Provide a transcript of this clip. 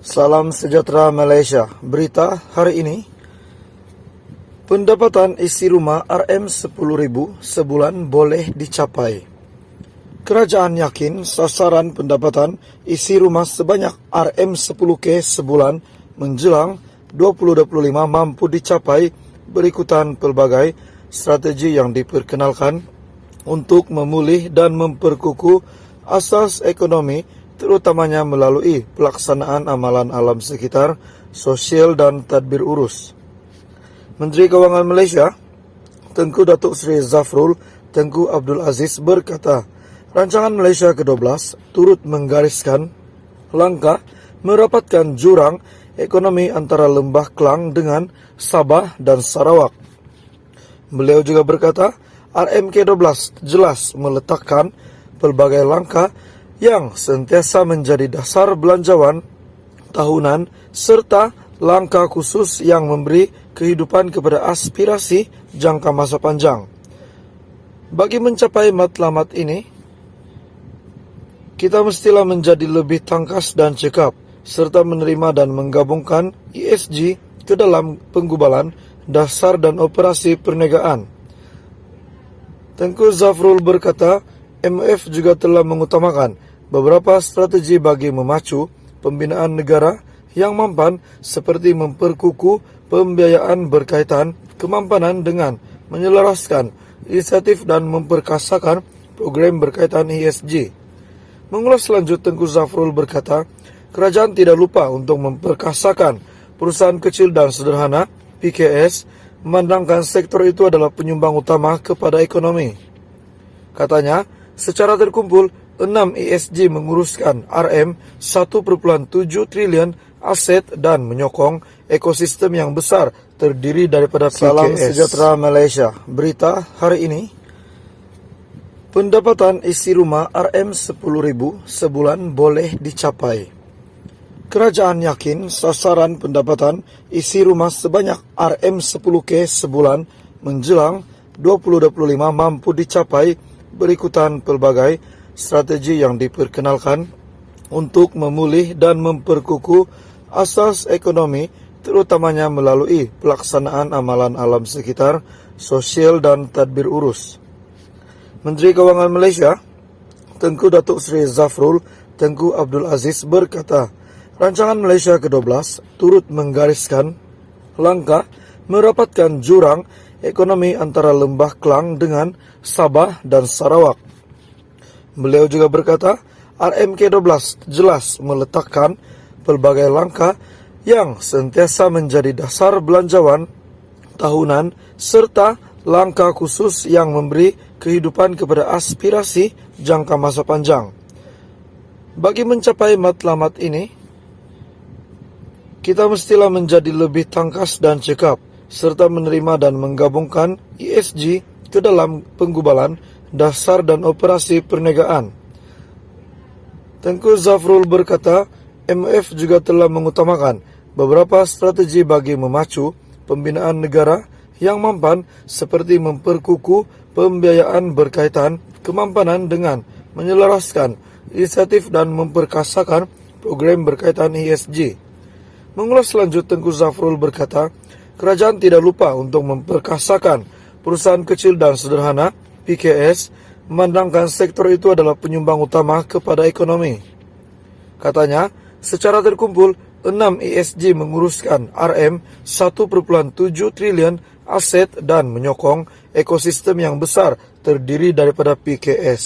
Salam sejahtera Malaysia. Berita hari ini, pendapatan isi rumah RM10,000 sebulan boleh dicapai. Kerajaan yakin sasaran pendapatan isi rumah sebanyak RM10K sebulan menjelang 2025 mampu dicapai berikutan pelbagai strategi yang diperkenalkan untuk memulih dan memperkukuh asas ekonomi, terutamanya melalui pelaksanaan amalan alam sekitar, sosial dan tadbir urus. Menteri Kewangan Malaysia, Tengku Datuk Seri Zafrul Tengku Abdul Aziz berkata, rancangan Malaysia ke-12 turut menggariskan langkah merapatkan jurang ekonomi antara Lembah Kelang dengan Sabah dan Sarawak. Beliau juga berkata, RMK12 jelas meletakkan pelbagai langkah yang sentiasa menjadi dasar belanjawan tahunan serta langkah khusus yang memberi kehidupan kepada aspirasi jangka masa panjang. Bagi mencapai matlamat ini, kita mestilah menjadi lebih tangkas dan cekap serta menerima dan menggabungkan ESG ke dalam penggubalan dasar dan operasi perniagaan. Tengku Zafrul berkata, MF juga telah mengutamakan beberapa strategi bagi memacu pembinaan negara yang mampan seperti memperkukuh pembiayaan berkaitan kemampanan dengan menyelaraskan inisiatif dan memperkasakan program berkaitan ESG. Mengulas lanjut, Tengku Zafrul berkata, kerajaan tidak lupa untuk memperkasakan perusahaan kecil dan sederhana PKS, memandangkan sektor itu adalah penyumbang utama kepada ekonomi. Katanya, secara terkumpul, 6 ESG menguruskan RM1.7 triliun aset dan menyokong ekosistem yang besar terdiri daripada PKS. Salam sejahtera Malaysia. Berita hari ini, pendapatan isi rumah RM10,000 sebulan boleh dicapai. Kerajaan yakin sasaran pendapatan isi rumah sebanyak RM10K sebulan menjelang 2025 mampu dicapai berikutan pelbagai strategi yang diperkenalkan untuk memulih dan memperkukuh asas ekonomi, terutamanya melalui pelaksanaan amalan alam sekitar, sosial dan tadbir urus. Menteri Kewangan Malaysia, Tengku Datuk Seri Zafrul Tengku Abdul Aziz berkata, rancangan Malaysia ke-12 turut menggariskan langkah merapatkan jurang ekonomi antara Lembah Kelang dengan Sabah dan Sarawak. Beliau juga berkata, RMK12 jelas meletakkan pelbagai langkah yang sentiasa menjadi dasar belanjawan tahunan serta langkah khusus yang memberi kehidupan kepada aspirasi jangka masa panjang. Bagi mencapai matlamat ini, kita mestilah menjadi lebih tangkas dan cekap serta menerima dan menggabungkan ESG ke dalam penggubalan dasar dan operasi perniagaan. Tengku Zafrul berkata, MF juga telah mengutamakan beberapa strategi bagi memacu pembinaan negara yang mampan seperti memperkukuh pembiayaan berkaitan kemampanan dengan menyelaraskan inisiatif dan memperkasakan program berkaitan ESG. Mengulas lanjut, Tengku Zafrul berkata, kerajaan tidak lupa untuk memperkasakan perusahaan kecil dan sederhana PKS, memandangkan sektor itu adalah penyumbang utama kepada ekonomi. Katanya, secara terkumpul, 6 ESG menguruskan RM1.7 triliun aset dan menyokong ekosistem yang besar terdiri daripada PKS.